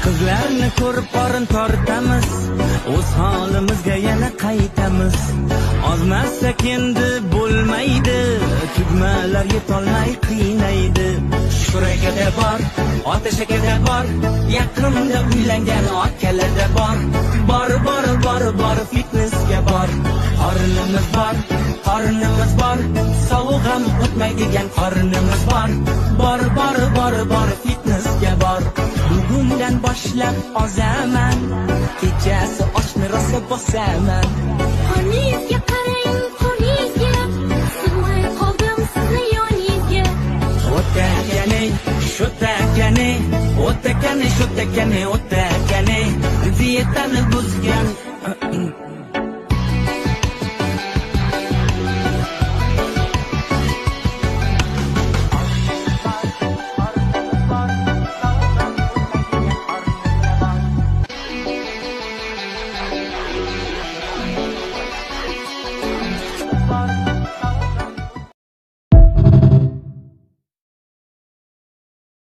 Qizlarni ko'rib qorin tortamiz, o'z holimizga yana qaytamiz. Ozmasak endi bo'lmaydi, tugmalar yetolmay qiynaydi. Shukurga bor, otashga bor, yaqinda uylangan okalada bor. Bor, fitnessga bor. Qornimiz bor, sovuq ham o'tmaydigan qornimiz bor. Bor, fitnessga bor. Bugundan boshlab ozaman, kechasi oshni rosa bosaman. Qorningizga qarang, qorningizga, sig'may qoldim sizni yoningizga. O'takane, diyetani buzgan. Bor